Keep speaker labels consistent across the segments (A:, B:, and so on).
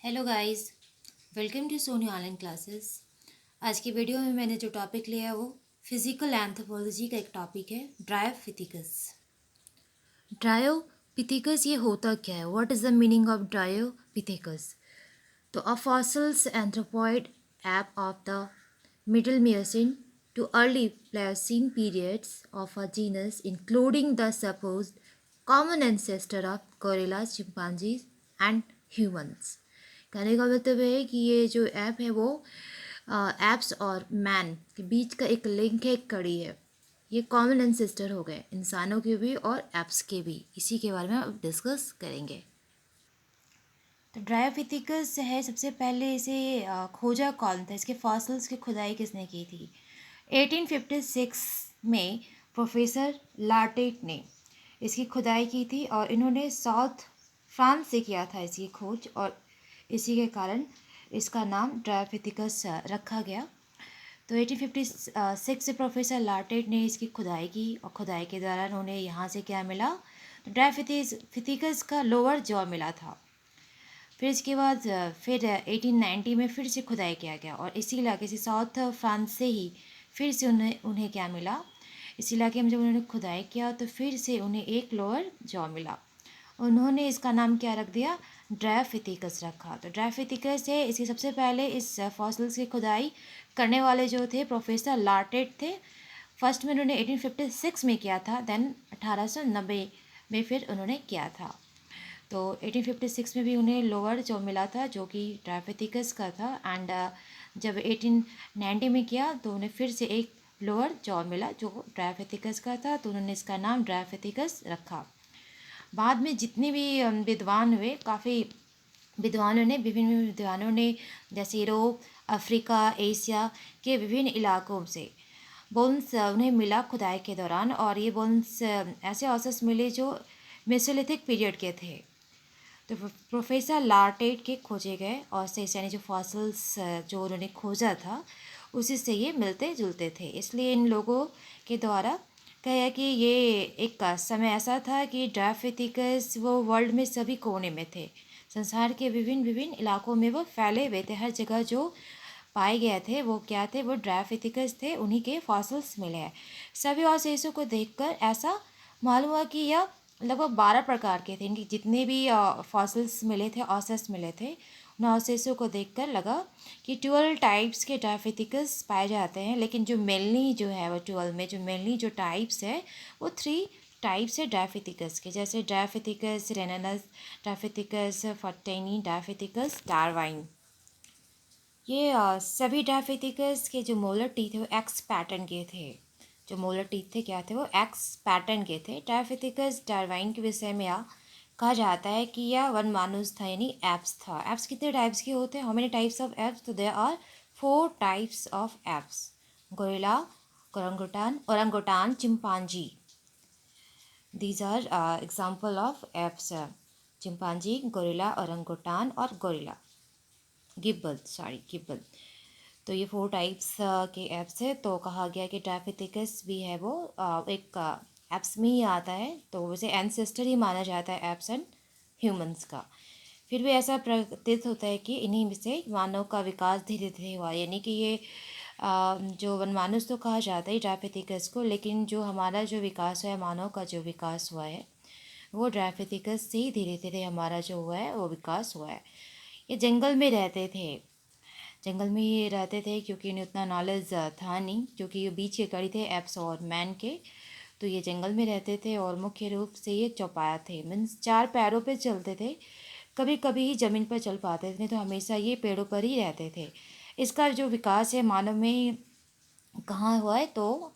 A: Hello guys, welcome to Soni online classes. आज की video में मैंने जो टॉपिक लिया है वो फिजिकल एंथ्रोपोलॉजी का एक टॉपिक है, ड्रायोपिथेकस। ड्रायोपिथेकस ये होता क्या है? What is the meaning of dryopithecus? तो a fossils anthropoid ape of the middle Miocene to early Pliocene periods of a genus including the supposed common ancestor of gorillas, chimpanzees and humans। कहने का मतलब है कि ये जो app है वो एप्स और मैन के बीच का एक लिंक है, एक कड़ी है। ये कॉमन एंसेस्टर हो गए इंसानों के भी और एप्स के भी। इसी के बारे में अब डिस्कस करेंगे। तो ड्रायोपिथेकस है, सबसे पहले इसे खोजा कौन था, इसके फॉसिल्स की खुदाई किसने की थी? 1856 में प्रोफेसर लार्टेट ने इसकी खुदाई की थी और इन्होंने साउथ फ्रांस से किया था इसकी खोज, और इसी के कारण इसका नाम ड्रायोपिथेकस रखा गया। तो 1856 से प्रोफेसर लार्टेट ने इसकी खुदाई की और खुदाई के दौरान उन्हें यहाँ से क्या मिला? तो ड्रायोपिथेकस का लोअर जॉ मिला था। फिर इसके बाद फिर 1890 में फिर से खुदाई किया गया और इसी इलाके से साउथ फ्रांस से ही फिर से उन्हें क्या मिला? इस इलाके में जब उन्होंने खुदाई किया तो फिर से उन्हें एक लोअर जॉ मिला। उन्होंने इसका नाम क्या रख दिया? ड्रायोपिथेकस रखा। तो ड्रायोपिथेकस है, इसकी सबसे पहले इस फॉसिल्स की खुदाई करने वाले जो थे प्रोफेसर लार्टेट थे। फर्स्ट में उन्होंने 1856 में किया था, देन 1890 में फिर उन्होंने किया था। तो 1856 में भी उन्हें लोअर जो मिला था जो कि ड्रायोपिथेकस का था, एंड जब 1890 में किया तो उन्हें फिर से एक लोअर जॉ मिला जो ड्रायोपिथेकस का था, तो उन्होंने इसका नाम ड्रायोपिथेकस रखा। बाद में जितने भी विद्वान हुए, काफ़ी विभिन्न विद्वानों ने जैसे यूरोप, अफ्रीका, एशिया के विभिन्न इलाकों से बोन्स उन्हें मिला खुदाई के दौरान, और ये बोन्स ऐसे ऑसस मिले जो मेसोलिथिक पीरियड के थे। तो प्रोफेसर लार्टेट के खोजे गए और से यानी जो फॉसिल्स जो उन्होंने खोजा था उसी से ये मिलते जुलते थे, इसलिए इन लोगों के द्वारा कहा कि ये एक समय ऐसा था कि ड्रायोपिथेकस वो वर्ल्ड में सभी कोने में थे, संसार के विभिन्न विभिन्न इलाकों में वो फैले हुए थे। हर जगह जो पाए गए थे वो क्या थे? वो ड्रायोपिथेकस थे, उन्हीं के फॉसिल्स मिले हैं। सभी अवशेषों को देखकर ऐसा मालूम हुआ कि यह लगभग 12 प्रकार के थे। इनके जितने भी फॉसिल्स मिले थे, ऑसस मिले थे, उन अवशेषों को देखकर लगा कि 12 टाइप्स के ड्रायोपिथेकस पाए जाते हैं, लेकिन जो मेनली जो है वो 12 में जो मेनली जो टाइप्स है वो 3 टाइप्स है ड्रायोपिथेकस के, जैसे ड्रायोपिथेकस रेननस, ड्रायोपिथेकस फर्टेनी, ड्रायोपिथेकस डार्वाइन। ये सभी ड्रायोपिथेकस के जो मोलर टीथ है वो एक्स पैटर्न के थे। जो मोलर टीथ थे क्या थे? वो एक्स पैटर्न के थे। ड्रायोपिथेकस डार्वाइन के विषय में कहा जाता है कि यह वन मानुस था, यानी एप्स था। एप्स कितने टाइप्स के होते हैं? How many types of apes? तो there are 4 types of apes: gorilla, orangutan, chimpanzee. These are example of apes: chimpanzee, gorilla, orangutan और गोरिल्ला, गिब्बल। तो ये 4 टाइप्स के एप्स है। तो कहा गया कि ड्रायोपिथेकस भी है वो एक एप्स में ही आता है, तो उसे एंसेस्टर ही माना जाता है एप्स एंड ह्यूमंस का। फिर भी ऐसा प्रतीत होता है कि इन्हीं में से मानव का विकास धीरे धीरे हुआ, यानी कि ये जो वनमानुष तो कहा जाता है ड्रायोपिथेकस को, लेकिन जो हमारा जो विकास हुआ है, मानव का जो विकास हुआ है, वो ड्रायोपिथेकस से ही धीरे धीरे हमारा जो हुआ है वो विकास हुआ है। ये जंगल में रहते थे, जंगल में ही रहते थे क्योंकि इन्हें उतना नॉलेज था नहीं, क्योंकि ये बीच के कड़ी थे एप्स और मैन के। तो ये जंगल में रहते थे और मुख्य रूप से ये चौपाया थे, मीन्स 4 पैरों पे चलते थे। कभी कभी ही ज़मीन पर चल पाते थे, तो हमेशा ये पेड़ों पर ही रहते थे। इसका जो विकास है मानव में कहाँ हुआ है? तो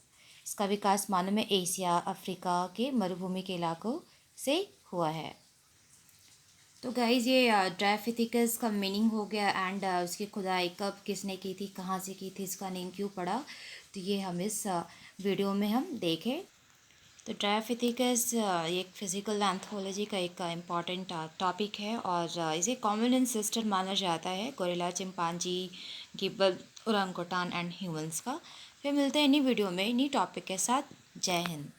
A: इसका विकास मानव में एशिया, अफ्रीका के मरुभूमि के इलाकों से हुआ है। तो गाइज़ ये ड्रायोपिथेकस का मीनिंग हो गया, एंड उसकी खुदाई कब किसने की थी, कहाँ से की थी, इसका नेम क्यों पड़ा, तो ये हम इस वीडियो में हम देखें। तो ड्रायोपिथेकस ये एक फिज़िकल एंथ्रोपोलॉजी का एक इम्पॉर्टेंट टॉपिक है, और इसे कॉमन एंसेस्टर माना जाता है गोरिल्ला, चिंपांजी, गिब्बल, ओरंगुटान एंड ह्यूमंस का। फिर मिलते हैं इन्हीं वीडियो में इन्हीं टॉपिक के साथ। जय हिंद।